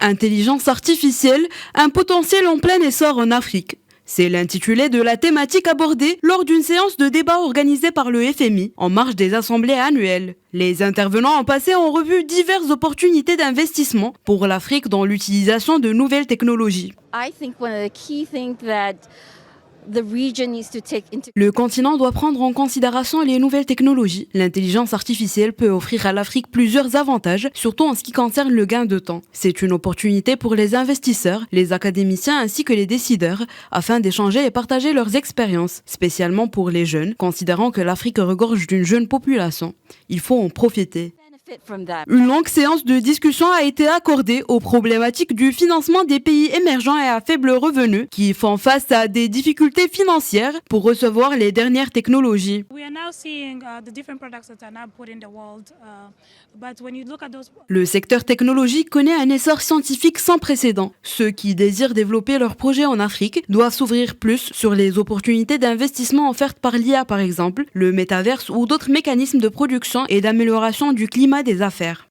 Intelligence artificielle, un potentiel en plein essor en Afrique. C'est l'intitulé de la thématique abordée lors d'une séance de débat organisée par le FMI en marge des assemblées annuelles. Les intervenants ont passé en revue diverses opportunités d'investissement pour l'Afrique dans l'utilisation de nouvelles technologies. Le continent doit prendre en considération les nouvelles technologies. L'intelligence artificielle peut offrir à l'Afrique plusieurs avantages, surtout en ce qui concerne le gain de temps. C'est une opportunité pour les investisseurs, les académiciens ainsi que les décideurs, afin d'échanger et partager leurs expériences, spécialement pour les jeunes, considérant que l'Afrique regorge d'une jeune population. Il faut en profiter. Une longue séance de discussion a été accordée aux problématiques du financement des pays émergents et à faible revenu qui font face à des difficultés financières pour recevoir les dernières technologies. Le secteur technologique connaît un essor scientifique sans précédent. Ceux qui désirent développer leurs projets en Afrique doivent s'ouvrir plus sur les opportunités d'investissement offertes par l'IA par exemple, le métaverse ou d'autres mécanismes de production et d'amélioration du climat des affaires.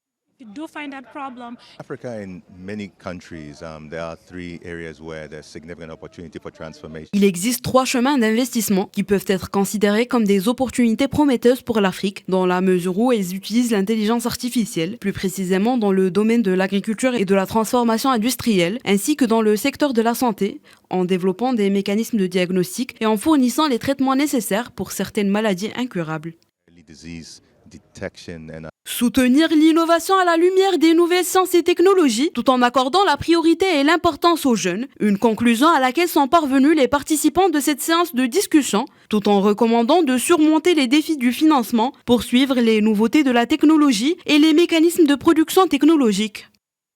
Il existe 3 chemins d'investissement qui peuvent être considérés comme des opportunités prometteuses pour l'Afrique, dans la mesure où elles utilisent l'intelligence artificielle, plus précisément dans le domaine de l'agriculture et de la transformation industrielle, ainsi que dans le secteur de la santé, en développant des mécanismes de diagnostic et en fournissant les traitements nécessaires pour certaines maladies incurables. Soutenir l'innovation à la lumière des nouvelles sciences et technologies, tout en accordant la priorité et l'importance aux jeunes. Une conclusion à laquelle sont parvenus les participants de cette séance de discussion, tout en recommandant de surmonter les défis du financement, poursuivre les nouveautés de la technologie et les mécanismes de production technologique.